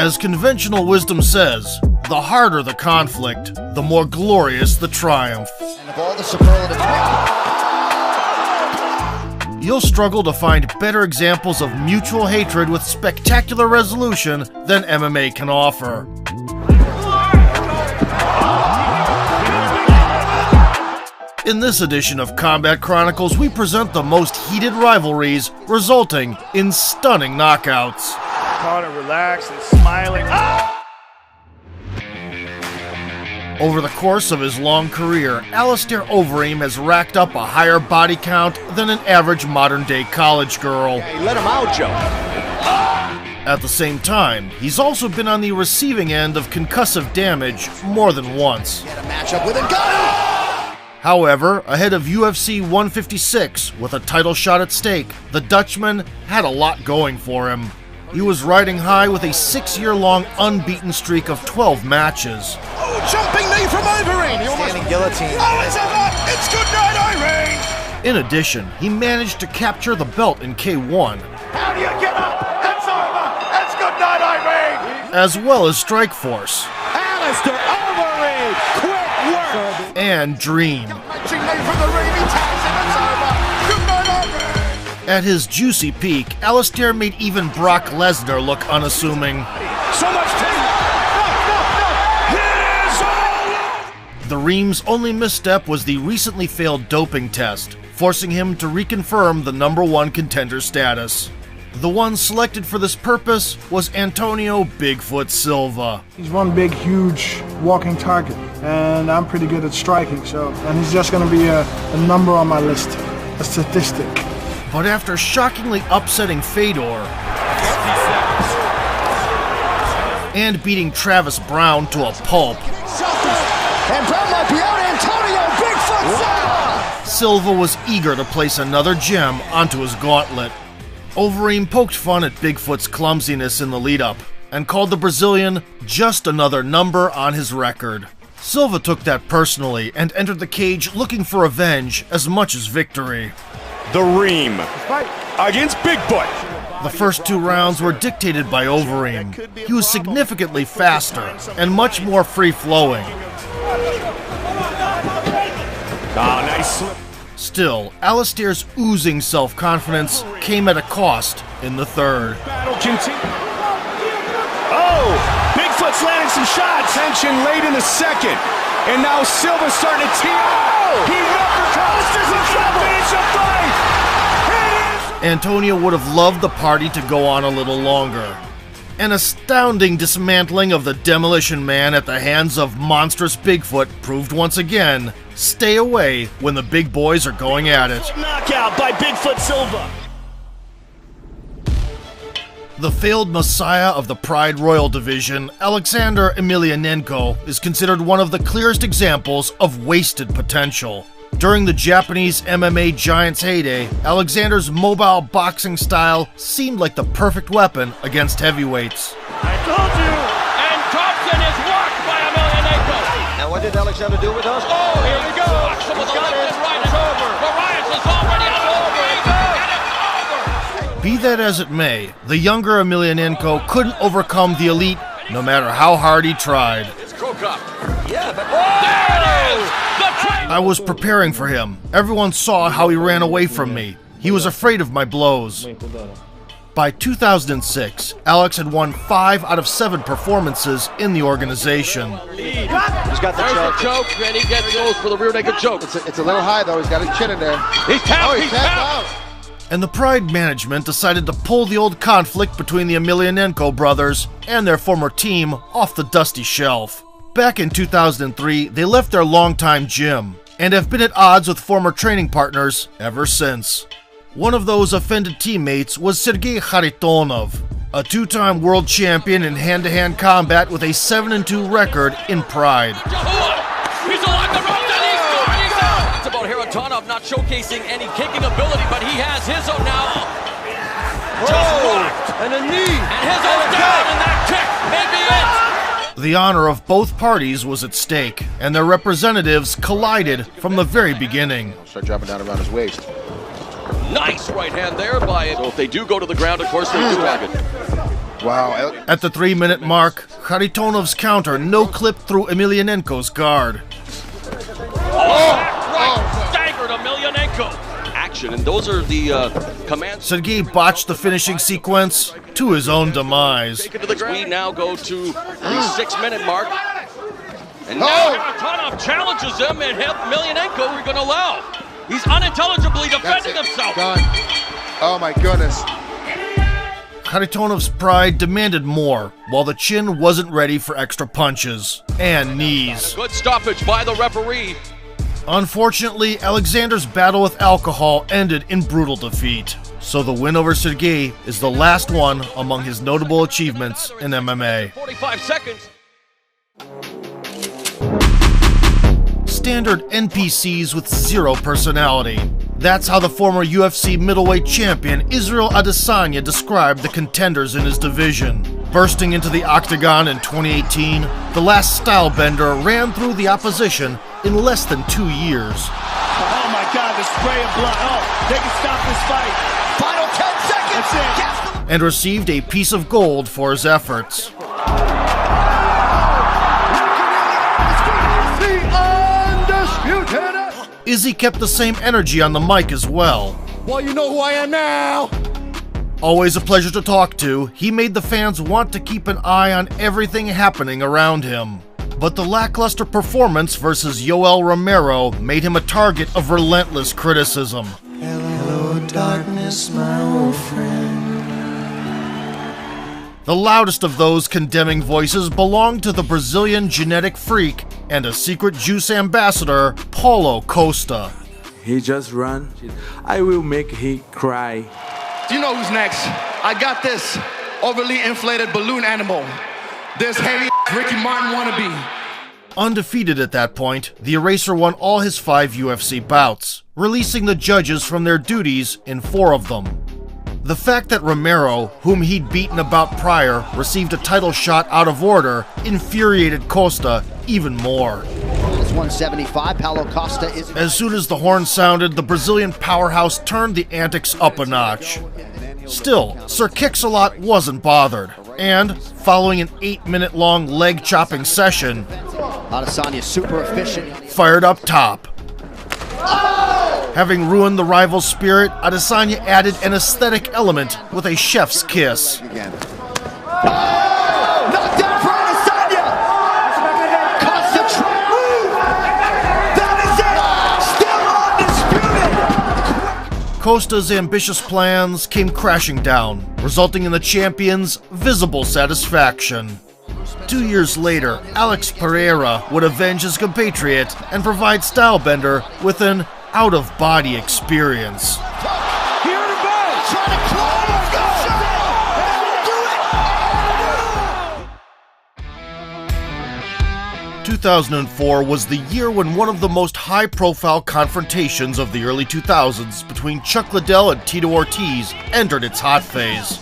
As conventional wisdom says, the harder the conflict, the more glorious the triumph. And of all the superlatives, you'll struggle to find better examples of mutual hatred with spectacular resolution than MMA can offer. In this edition of Combat Chronicles, we present the most heated rivalries, resulting in stunning knockouts. Connor relaxed and smiling. Over the course of his long career, Alistair Overeem has racked up a higher body count than an average modern-day college girl. hey, let him out, Joe. At the same time, he's also been on the receiving end of concussive damage more than once. Get a matchup with him. Got him! However, ahead of UFC 156, with a title shot at stake, the Dutchman had a lot going for him. He was riding high with a 6-year-long unbeaten streak of 12 matches. Oh, jumping knee from Overeem. Standing guillotine. Oh, it's over. It's good night, Overeem. In addition, he managed to capture the belt in K1, How do you get up? It's over. It's good night, Irene. as well as Strikeforce Alistair Overeem. Quick work. and Dream. Punching knee from the ring. He tags him. It's over. Good night, Overeem. At his juicy peak, Alistair made even Brock Lesnar look unassuming. So much time. No. It is all. The Ream's only misstep was the recently failed doping test, forcing him to reconfirm the #1 contender status. The one selected for this purpose was Antonio Bigfoot Silva. He's one big, huge walking target, and I'm pretty good at striking, and he's just going to be a number on my list, a statistic. But after shockingly upsetting Fedor and beating Travis Brown to a pulp, And Brown might be out. Antonio Bigfoot Silva. Silva was eager to place another gem onto his gauntlet. Overeem poked fun at Bigfoot's clumsiness in the lead-up and called the Brazilian just another number on his record. Silva took that personally and entered the cage looking for revenge as much as victory. The Ream against Bigfoot. The first 2 rounds were dictated by Overeem. He was significantly faster and much more free-flowing. Oh, nice slip. Still, Alistair's oozing self-confidence came at a cost in the third. Battle continue. Oh, Bigfoot's landing some shots. Tension late in the second. And now Silva's starting to tee up. He uppercuts. He's trying to finish the fight. Antonio would have loved the party to go on a little longer. An astounding dismantling of the Demolition Man at the hands of monstrous Bigfoot proved once again, stay away when the big boys are going at it. Knockout by Bigfoot Silva. The failed messiah of the Pride Royal division, Alexander Emelianenko, is considered one of the clearest examples of wasted potential. During the Japanese MMA giant's heyday, Alexander's mobile boxing style seemed like the perfect weapon against heavyweights. I told you! And Thompson is walked by Emelianenko. And what did Alexander do with us? Oh, here we go! Walks him with the left and right. It's over. Marias is already out of the ring, and it's over. Be that as it may, the younger Emelianenko couldn't overcome the elite no matter how hard he tried. It's Krokop. Yeah, but... There it is! The I was preparing for him. Everyone saw how he ran away from me. He was afraid of my blows. By 2006, Alex had won 5 out of 7 performances in the organization. He's got the There's choke. the choke, and he gets goes for the rear naked choke. It's a little high, though. He's got his chin in there. He's tapped, Oh, he's tapped tapped. out. And the Pride management decided to pull the old conflict between the Emelianenko brothers and their former team off the dusty shelf. Back in 2003, they left their longtime gym and have been at odds with former training partners ever since. One of those offended teammates was Sergei Kharitonov, a 2-time world champion in hand-to-hand combat with a 7-2 record in Pride. He's along the rope, and he's good, he's out! It's about Kharitonov not showcasing any kicking ability, but he has his own now. Just blocked! And a knee. And his own down, and that kick may be it! The honor of both parties was at stake, and their representatives collided from the very beginning. Start dropping down around his waist. Nice right hand there by it. So if they do go to the ground, of course they do have it. Wow. At the 3-minute mark, Kharitonov's counter no-clipped through Emelianenko's guard. Staggered Emelianenko. Action, and those are the commands. Sergey botched the finishing sequence to his own demise. We now go to the 6-minute mark. And now Haratonov challenges him, and Emelianenko we're going to allow. He's unintelligibly defending himself. Done. Oh my goodness. Kharitonov's pride demanded more, while the chin wasn't ready for extra punches and knees. Good stoppage by the referee. Unfortunately, Alexander's battle with alcohol ended in brutal defeat, so the win over Sergey is the last one among his notable achievements in MMA. 45 seconds. Standard NPCs with zero personality. That's how the former UFC middleweight champion Israel Adesanya described the contenders in his division. Bursting into the octagon in 2018, the last stylebender ran through the opposition in less than 2 years. Oh my God, the spray of blood. Oh, they can stop this fight. Final 10 seconds. That's it. And received a piece of gold for his efforts. Izzy kept the same energy on the mic as well. Well, you know who I am now. Always a pleasure to talk to, he made the fans want to keep an eye on everything happening around him. But the lackluster performance versus Yoel Romero made him a target of relentless criticism. Hello, darkness, my old friend. The loudest of those condemning voices belonged to the Brazilian genetic freak and a secret juice ambassador, Paulo Costa. He just run. I will make he cry. Do you know who's next? I got this overly inflated balloon animal. This hairy Ricky Martin wannabe. Undefeated at that point, the Eraser won all his 5 UFC bouts, releasing the judges from their duties in 4 of them. The fact that Romero, whom he'd beaten about prior, received a title shot out of order infuriated Costa even more. It's 175. Paulo Costa is. As soon as the horn sounded, the Brazilian powerhouse turned the antics up a notch. Still, Sir Kix-a-Lot wasn't bothered, and following an 8-minute-long leg-chopping session, Adesanya super efficient. fired up top. Having ruined the rival's spirit, Adesanya added an aesthetic element with a chef's kiss. Again. Knockdown for Adesanya! Concentrate move! That is it! Still undisputed! Costa's ambitious plans came crashing down, resulting in the champion's visible satisfaction. 2 years later, Alex Pereira would avenge his compatriot and provide Stylebender with an out-of-body experience. Here to go. Trying to close. Go. Do it. 2004 was the year when one of the most high-profile confrontations of the early 2000s between Chuck Liddell and Tito Ortiz entered its hot phase.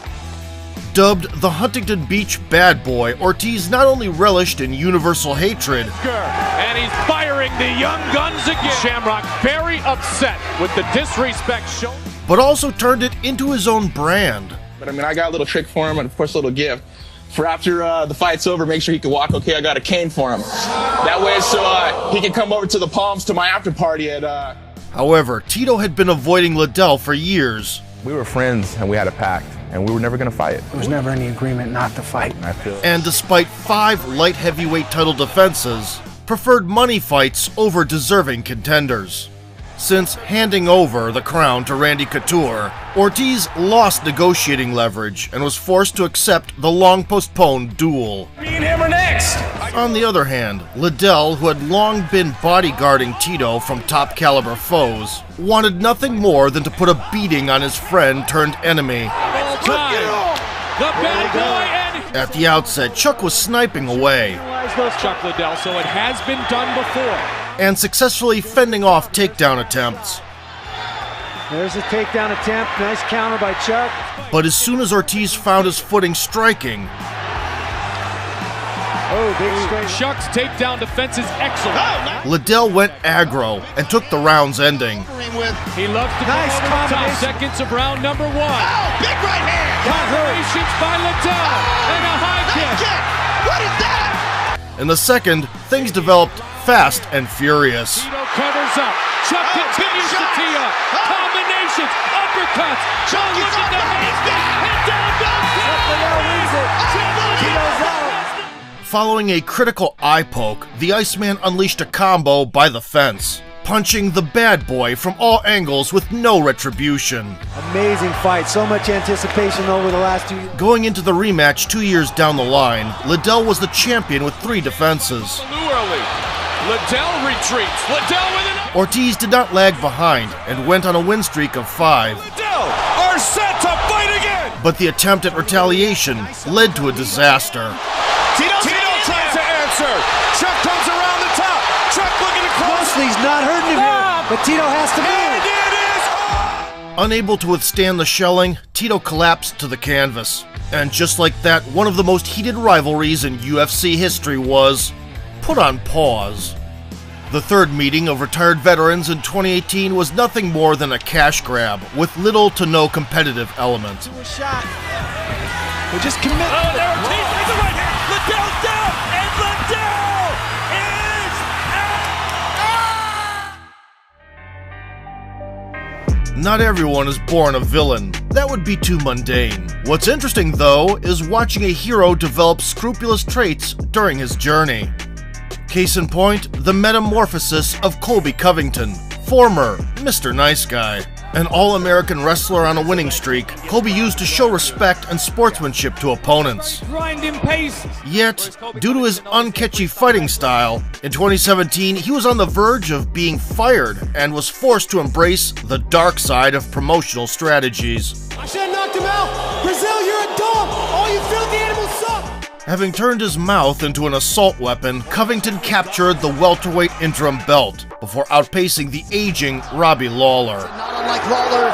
Dubbed the Huntington Beach Bad Boy, Ortiz not only relished in universal hatred, and he's firing the young guns again. Shamrock very upset with the disrespect shown, but also turned it into his own brand. But I mean, I got a little trick for him, and of course a little gift. For after the fight's over, make sure he can walk okay, I got a cane for him. That way so he can come over to the Palms to my after party at... However, Tito had been avoiding Liddell for years. We were friends and we had a pact, and we were never going to fight. There was never any agreement not to fight. And despite 5 light heavyweight title defenses, preferred money fights over deserving contenders. Since handing over the crown to Randy Couture, Ortiz lost negotiating leverage and was forced to accept the long-postponed duel. Me and him are next. On the other hand, Liddell, who had long been bodyguarding Tito from top-caliber foes, wanted nothing more than to put a beating on his friend-turned-enemy. all time. The bad boy and At the outset, Chuck was sniping away Chuck Liddell, so it has been done before. and successfully fending off takedown attempts. There's a takedown attempt. Nice counter by Chuck. But as soon as Ortiz found his footing striking, Oh, big straight. Chuck's takedown defense is excellent. Liddell went aggro and took the round's ending. He loves to nice go over the top seconds of round number 1. Oh, big right hand. Combinations by Liddell and a high kick. What is that? In the second, things developed fast and furious. Tito covers up. Chuck continues to tee up. Combinations, uppercuts. Chuck is on the and down goes Tito's out. Following a critical eye poke, the Iceman unleashed a combo by the fence, punching the bad boy from all angles with no retribution. Amazing fight. So much anticipation over the last 2 years. Going into the rematch 2 years down the line, Liddell was the champion with 3 defenses. early. Liddell retreats. Liddell with an... Ortiz did not lag behind and went on a win streak of 5. Liddell are set to fight again. But the attempt at retaliation led to a disaster. Tito tries to answer. Chuck comes around the top. Chuck looking to cross. Mosley's not hurting him here, but Tito has to And move. it is Unable to withstand the shelling, Tito collapsed to the canvas. And just like that, one of the most heated rivalries in UFC history was put on pause. The third meeting of retired veterans in 2018 was nothing more than a cash grab, with little to no competitive element. Shot. We just commit. Oh, there Ortiz takes the right hand. Liddell's down, and Liddell is out! Not everyone is born a villain. That would be too mundane. What's interesting, though, is watching a hero develop scrupulous traits during his journey. Case in point, the metamorphosis of Colby Covington, former Mr. Nice Guy. An all-American wrestler on a winning streak, Colby used to show respect and sportsmanship to opponents. Grinding pace. Yet, due to his uncatchy fighting style, in 2017 he was on the verge of being fired and was forced to embrace the dark side of promotional strategies. I should have knocked him out. Brazil, you're a dog. All you filthy animals suck. Having turned his mouth into an assault weapon, Covington captured the welterweight interim belt before outpacing the aging Robbie Lawler. Not unlike Lawler.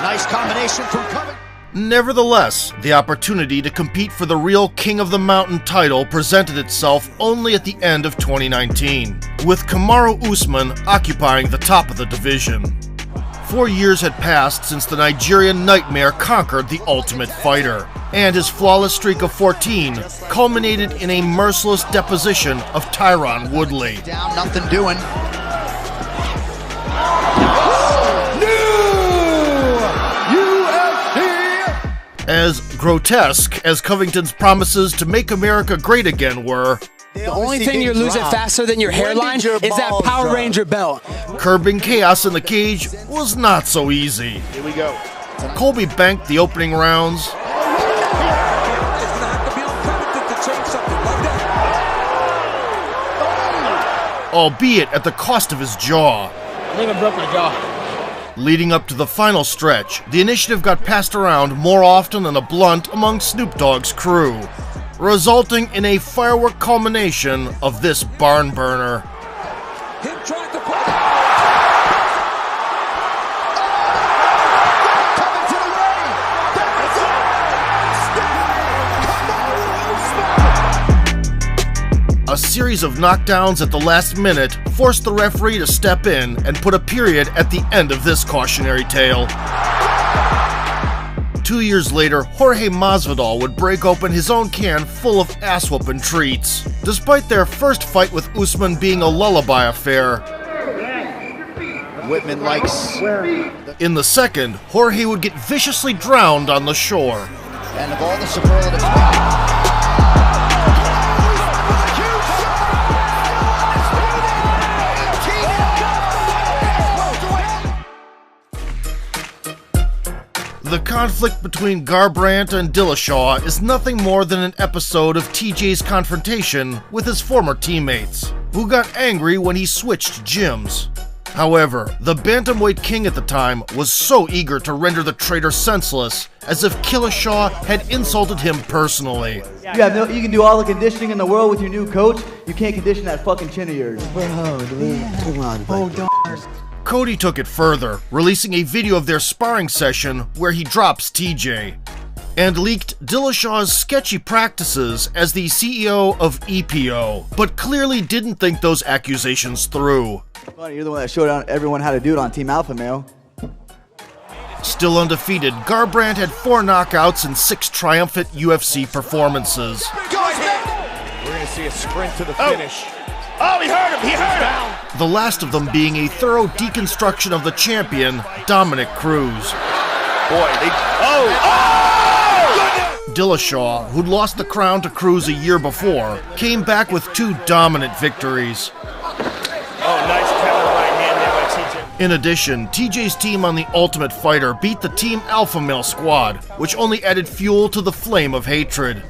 Nice combination from Covington. Nevertheless, the opportunity to compete for the real King of the Mountain title presented itself only at the end of 2019, with Kamaru Usman occupying the top of the division. 4 years had passed since the Nigerian Nightmare conquered the Ultimate Fighter, and his flawless streak of 14 culminated in a merciless deposition of Tyron Woodley. Down, nothing doing. As grotesque as Covington's promises to make America great again were, the only thing you're losing faster than your hairline is that Power Ranger belt. curbing chaos in the cage was not so easy. Here we go. Colby banked the opening rounds, albeit at the cost of his jaw. I think I broke my jaw. Leading up to the final stretch, the initiative got passed around more often than a blunt among Snoop Dogg's crew, resulting in a firework culmination of this barn burner. A series of knockdowns at the last minute forced the referee to step in and put a period at the end of this cautionary tale. 2 years later, Jorge Masvidal would break open his own can full of ass-whooping treats. Despite their first fight with Usman being a lullaby affair, Whitman likes. in the second, Jorge would get viciously drowned on the shore. And of all the superlatives. The conflict between Garbrandt and Dillashaw is nothing more than an episode of TJ's confrontation with his former teammates, who got angry when he switched gyms. However, the bantamweight king at the time was so eager to render the traitor senseless, as if Dillashaw had insulted him personally. You can do all the conditioning in the world with your new coach. You can't condition that fucking chin of yours. Cody took it further, releasing a video of their sparring session where he drops TJ. and leaked Dillashaw's sketchy practices as the CEO of EPO, but clearly didn't think those accusations through. Funny, you're the one that showed everyone how to do it on Team Alpha Male. Still undefeated, Garbrandt had 4 knockouts and 6 triumphant UFC performances. We're going to see a sprint to the finish. Oh, he hurt him! He hurt him! The last of them being a thorough deconstruction of the champion, Dominic Cruz. Boy, Dillashaw, who'd lost the crown to Cruz a year before, came back with 2 dominant victories. Oh, nice counter right hand there by TJ. In addition, TJ's team on The Ultimate Fighter beat the Team Alpha Male squad, which only added fuel to the flame of hatred.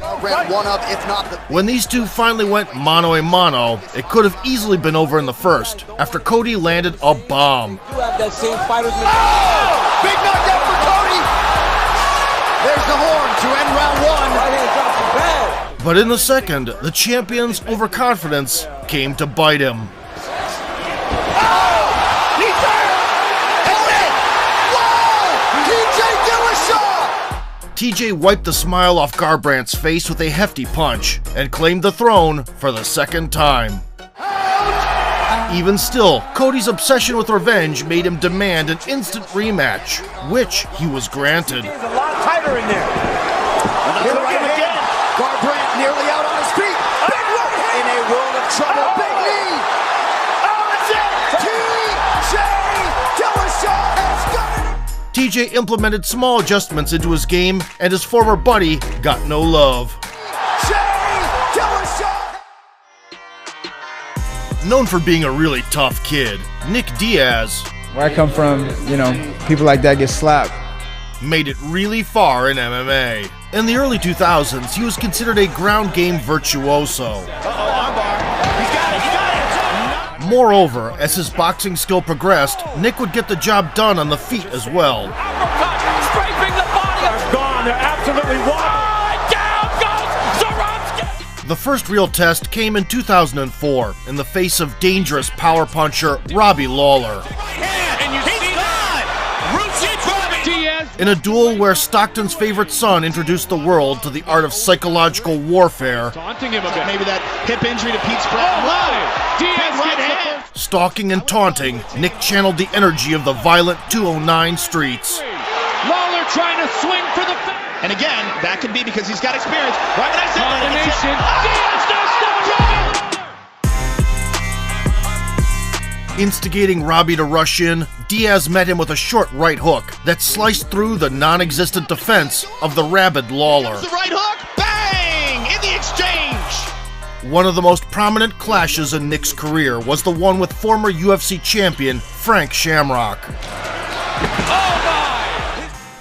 When these two finally went mano-a-mano, it could have easily been over in the first, after Cody landed a bomb. You have that same fighter's Big knockdown for Cody! There's the horn to end round 1. Right hand drops the bag. But in the second, the champion's overconfidence came to bite him. TJ wiped the smile off Garbrandt's face with a hefty punch and claimed the throne for the second time. Even still, Cody's obsession with revenge made him demand an instant rematch, which he was granted. It's a lot tighter in there. Another right hand. Garbrandt nearly out on his feet. Big right hand. In a world of trouble. Big knee. Oh, that's it. TJ Dillashaw has got it. TJ implemented small adjustments into his game, and his former buddy got no love. Known for being a really tough kid, Nick Diaz, where I come from, you know, people like that get slapped, made it really far in MMA. In the early 2000s, he was considered a ground game virtuoso. Moreover, as his boxing skill progressed, Nick would get the job done on the feet as well. Scraping the body. They're gone. They're absolutely wide. Down goes Zaromsky. The first real test came in 2004 in the face of dangerous power puncher Robbie Lawler. In a duel where Stockton's favorite son introduced the world to the art of psychological warfare, Taunting him a bit. Maybe that hip injury to Pete Spratt. Diaz right hand. stalking and taunting, Nick channeled the energy of the violent 209 streets. Lawler trying to swing for the fence. And again, that could be because he's got experience. Right when I said combination. Diaz instigating Robbie to rush in, Diaz met him with a short right hook that sliced through the non-existent defense of the rabid Lawler. The right hook, bang! In the exchange! One of the most prominent clashes in Nick's career was the one with former UFC champion Frank Shamrock.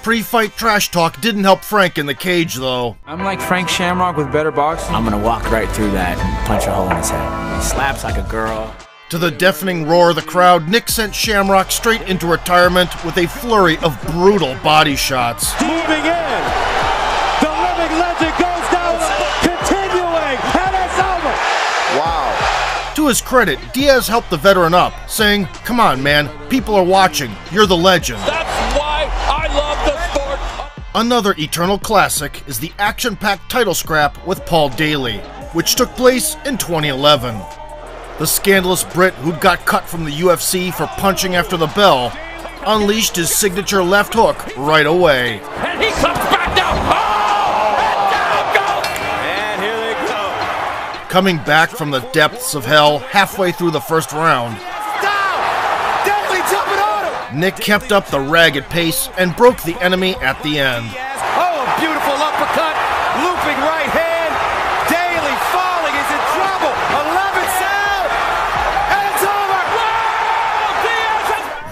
Pre-fight trash talk didn't help Frank in the cage, though. I'm like Frank Shamrock with better boxing. I'm gonna walk right through that and punch a hole in his head. He slaps like a girl. To the deafening roar of the crowd, Nick sent Shamrock straight into retirement with a flurry of brutal body shots. Moving in. The living legend goes down, continuing, and it's over. Wow. To his credit, Diaz helped the veteran up, saying, "Come on, man, people are watching. You're the legend." That's why I love the sport. Another eternal classic is the action-packed title scrap with Paul Daly, which took place in 2011. The scandalous Brit who'd got cut from the UFC for punching after the bell unleashed his signature left hook right away. And he comes back down. Oh! And down goes. And here they go. Coming back from the depths of hell halfway through the first round, Nick kept up the ragged pace and broke the enemy at the end. Oh, a beautiful uppercut, looping right hand. Daly falling, is in trouble. 11 sound, and it's over.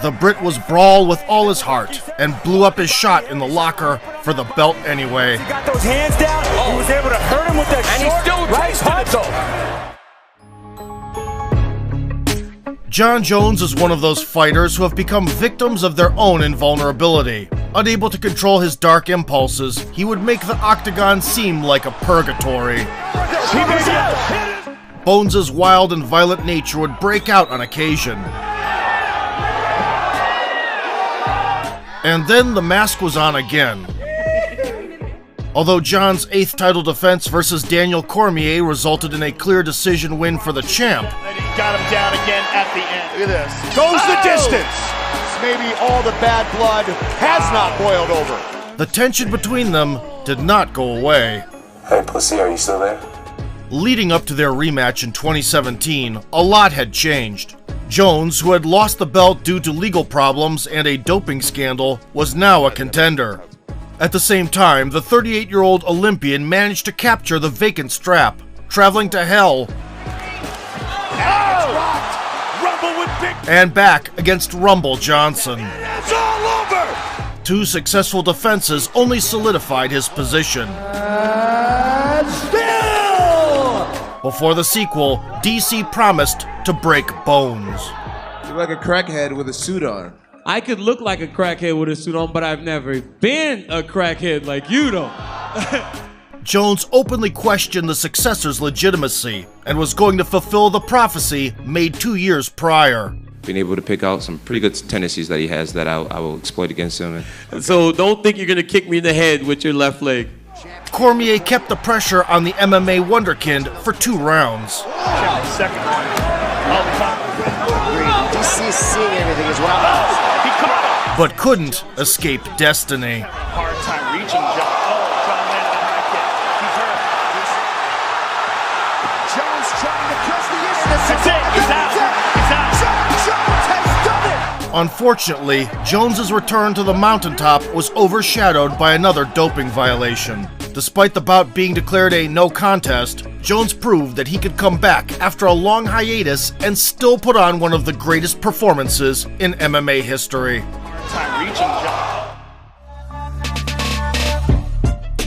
The Brit was brawl with all his heart and blew up his shot in the locker for the belt anyway. He got those hands down. He was able to hurt him with that And short he still right tasted it, punch. though. John Jones is one of those fighters who have become victims of their own invulnerability. Unable to control his dark impulses, he would make the octagon seem like a purgatory. Bones' wild and violent nature would break out on occasion. And then the mask was on again. Although John's 8th title defense versus Daniel Cormier resulted in a clear decision win for the champ, And he got him down again at the end. Look at this. Goes the distance. Maybe all the bad blood has not boiled over. the tension between them did not go away. Hey, pussy, are you still there? Leading up to their rematch in 2017, a lot had changed. Jones, who had lost the belt due to legal problems and a doping scandal, was now a contender. At the same time, the 38-year-old Olympian managed to capture the vacant strap, traveling to hell and back against Rumble Johnson. It's all over! 2 successful defenses only solidified his position. Before the sequel, DC promised to break bones. You're like a crackhead with a suit on. I could look like a crackhead with a suit on, but I've never been a crackhead like you don't. Jones openly questioned the successor's legitimacy and was going to fulfill the prophecy made 2 years prior. Been able to pick out some pretty good tendencies that he has that I will exploit against him. So don't think you're going to kick me in the head with your left leg. Cormier kept the pressure on the MMA wonderkind for 2 rounds. Second one. DC's seeing everything as well. He caught him. But couldn't escape destiny. Hard time reaching John. Oh, John landed a high kick. He's hurt. Jones trying to press the issue. That's it. He's out. He's out. Jones has done it. Unfortunately, Jones's return to the mountaintop was overshadowed by another doping violation. Despite the bout being declared a no contest, Jones proved that he could come back after a long hiatus and still put on one of the greatest performances in MMA history. Time reaching John.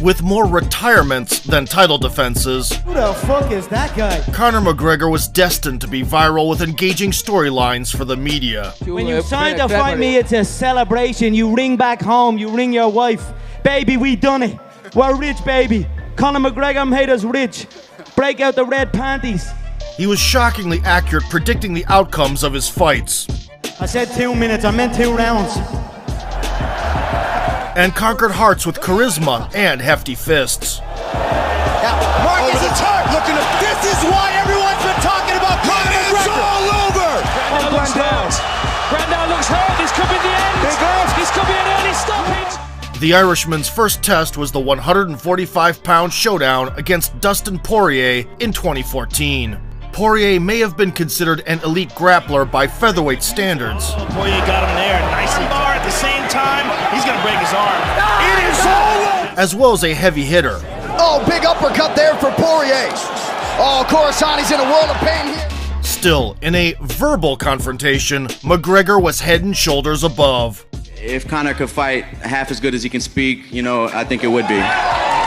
With more retirements than title defenses, Who the fuck is that guy? Conor McGregor was destined to be viral with engaging storylines for the media. When you sign to fight me, it's a celebration. You ring back home, you ring your wife. Baby, we done it. We're rich, baby. Conor McGregor made us rich. Break out the red panties. He was shockingly accurate predicting the outcomes of his fights. I said 2 minutes, I meant 2 rounds. And conquered hearts with charisma and hefty fists. Now, Mark is attacked. Looking at this is why everyone's been talking about Conor McGregor. It's all over. Brandon looks hurt. This could be the end. This could be an early stoppage. The Irishman's first test was the 145-pound showdown against Dustin Poirier in 2014. Poirier may have been considered an elite grappler by featherweight standards. Oh, Poirier got him there nicely. Bar at the same time, he's going to break his arm. It is all over. As well as a heavy hitter. Oh, big uppercut there for Poirier. Oh, Coruscant's in a world of pain here. Still, in a verbal confrontation, McGregor was head and shoulders above. If Conor could fight half as good as he can speak, you know, I think it would be.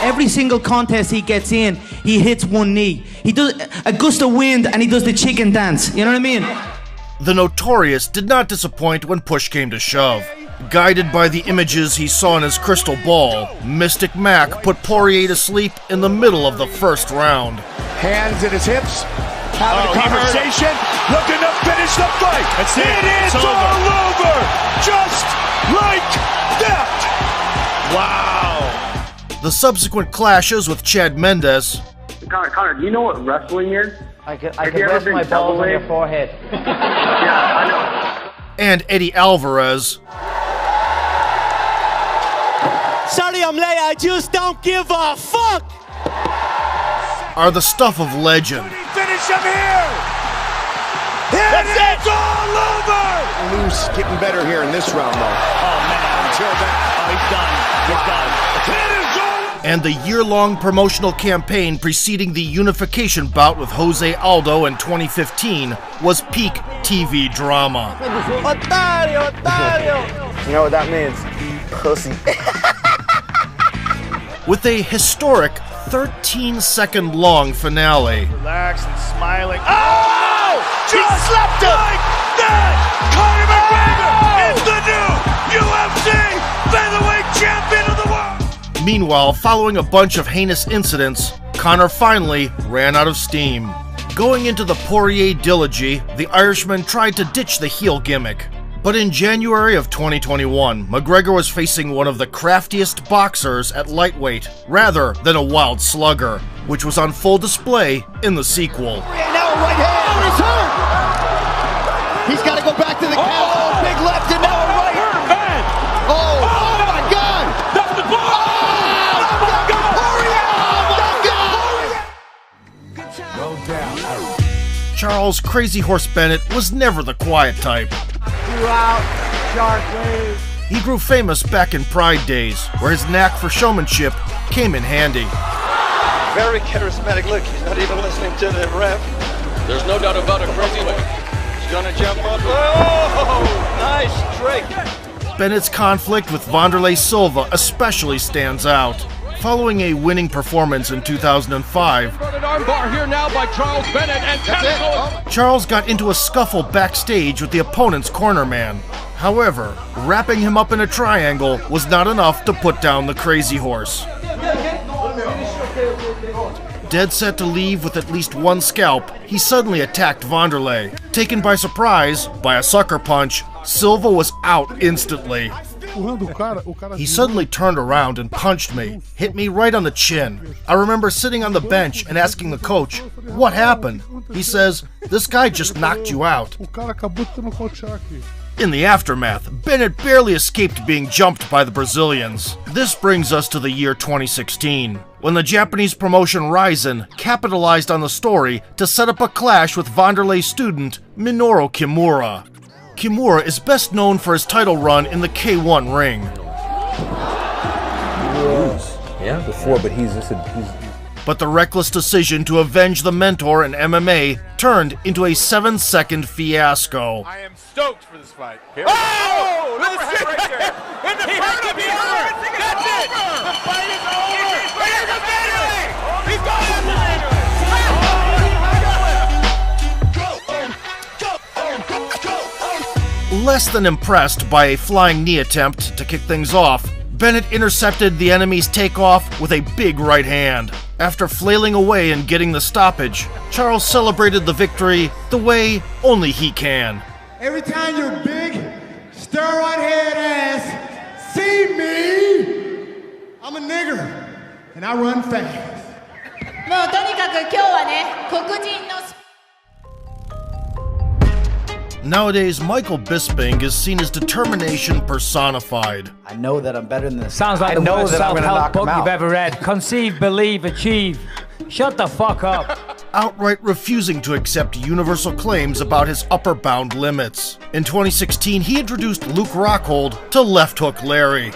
Every single contest he gets in, he hits one knee. He does a gust of wind and he does the chicken dance. You know what I mean? The Notorious did not disappoint when push came to shove. Guided by the images he saw in his crystal ball, Mystic Mac put Poirier to sleep in the middle of the first round. Hands at his hips. Having a conversation. Looking to finish the fight. That's it is all over. Just like that. Wow. The subsequent clashes with Chad Mendes. Conor, do you know what wrestling is? I can rest my balls on your forehead. Yeah, I know. And Eddie Alvarez. Sorry I'm late, I just don't give a fuck! Are the stuff of legend. Finish him here. It's all over. Loose, getting better here in this round, though. Oh, man. Until that. Oh, he's done. He's done. It is over. And the year-long promotional campaign preceding the unification bout with Jose Aldo in 2015 was peak TV drama. Otario, Otario! You know what that means? Pussy. With a historic 13-second long finale. Relax and smiling. Oh! Just slapped him! Like that! Conor McGregor is the new UFC featherweight champion of the world! Meanwhile, following a bunch of heinous incidents, Conor finally ran out of steam. Going into the Poirier Dilogy, the Irishman tried to ditch the heel gimmick. But in January of 2021, McGregor was facing one of the craftiest boxers at lightweight, rather than a wild slugger, which was on full display in the sequel. Now a right hand. Oh, he's hurt. He's got to go back to the count. Oh, big left and now a right. Oh my God. That's the ball. No doubt. Charles Crazy Horse Bennett was never the quiet type. He grew famous back in Pride days, where his knack for showmanship came in handy. Very charismatic look. He's not even listening to the ref. There's no doubt about it, Crazy. He's gonna jump up. Oh, nice trick. Bennett's conflict with Wanderlei Silva especially stands out. Following a winning performance in 2005, An armbar here now by Charles Bennett, and Charles got into a scuffle backstage with the opponent's cornerman. However, wrapping him up in a triangle was not enough to put down the Crazy Horse. Dead set to leave with at least one scalp, he suddenly attacked Wanderlei. Taken by surprise by a sucker punch, Silva was out instantly. He suddenly turned around and punched me, hit me right on the chin. I remember sitting on the bench and asking the coach, "What happened?" He says, "This guy just knocked you out." In the aftermath, Bennett barely escaped being jumped by the Brazilians. This brings us to the year 2016, when the Japanese promotion Rizin capitalized on the story to set up a clash with Wanderlei student Minoru Kimura. Kimura is best known for his title run in the K1 ring. Yeah, before, but he's But the reckless decision to avenge the mentor in MMA turned into a 7-second fiasco. I am stoked for this fight. Here we go. Oh, that's it right there. In the front of the arm. That's it. The fight is over. Here's the Wanderlei. He's got it. Less than impressed by a flying knee attempt to kick things off, Bennett intercepted the enemy's takeoff with a big right hand. After flailing away and getting the stoppage, Charles celebrated the victory the way only he can. Every time your big, steroid-head ass see me, I'm a nigger, and I run fast. もうとにかく今日はね、黒人の Nowadays, Michael Bisping is seen as determination personified. I know that I'm better than this. Sounds like the worst self-help book you've ever read. Conceive, believe, achieve. Shut the fuck up. Outright refusing to accept universal claims about his upper bound limits. In 2016, he introduced Luke Rockhold to Left Hook Larry.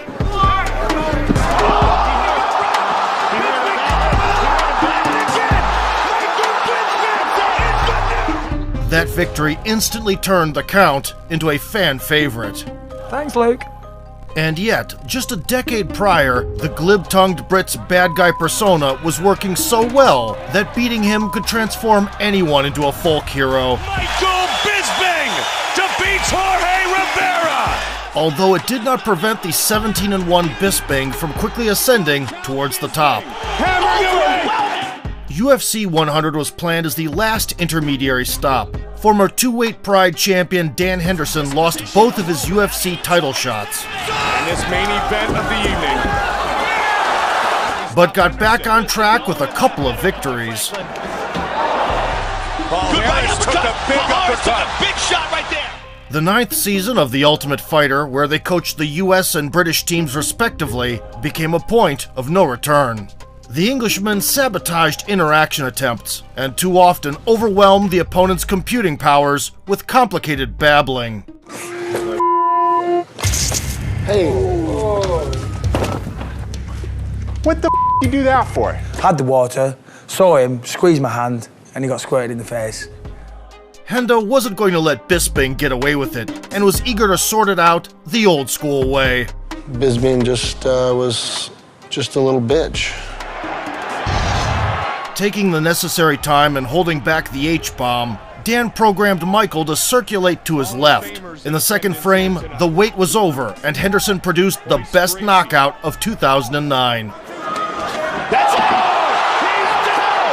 That victory instantly turned the Count into a fan favorite. Thanks, Luke. And yet, just a decade prior, the glib-tongued Brit's bad guy persona was working so well that beating him could transform anyone into a folk hero. Michael Bisping defeats Jorge Rivera! Although it did not prevent the 17-1 Bisping from quickly ascending towards the top. UFC 100 was planned as the last intermediary stop. Former two-weight Pride champion Dan Henderson lost both of his UFC title shots. And this main event of the evening. But got back on track with a couple of victories. Good right uppercut. Took a big shot right there. The 9th season of The Ultimate Fighter, where they coached the US and British teams respectively, became a point of no return. The Englishman sabotaged interaction attempts, and too often overwhelmed the opponent's computing powers with complicated babbling. Hey. What the you do that for? Had the water, saw him, squeezed my hand, and he got squirted in the face. Hendo wasn't going to let Bisping get away with it, and was eager to sort it out the old school way. Bisping was just a little bitch. Taking the necessary time and holding back the H-bomb, Dan programmed Michael to circulate to his left. In the second frame, the wait was over, and Henderson produced the best knockout of 2009. That's all! He's down!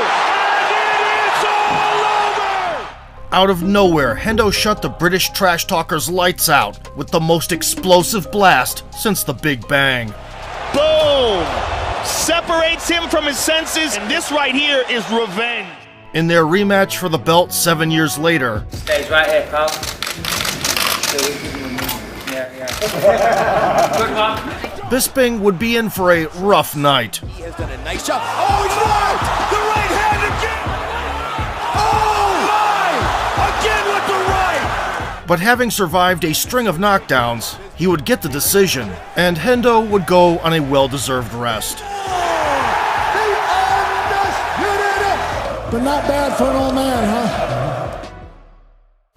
And it is all over! Out of nowhere, Hendo shut the British trash talker's lights out with the most explosive blast since the Big Bang. Boom! Separates him from his senses, and this right here is revenge. In their rematch for the belt 7 years later, Stays right here, pal. Bisping would be in for a rough night. He has done a nice job. Oh, he's right! The right hand again! Oh! Again with the right! But having survived a string of knockdowns, he would get the decision, and Hendo would go on a well-deserved rest. But not bad for an old man, huh?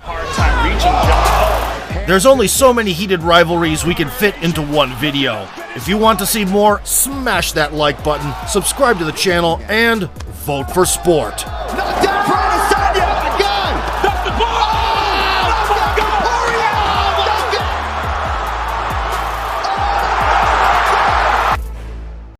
Hard time reaching John. There's only so many heated rivalries we can fit into one video. If you want to see more, smash that like button, subscribe to the channel, and vote for sport.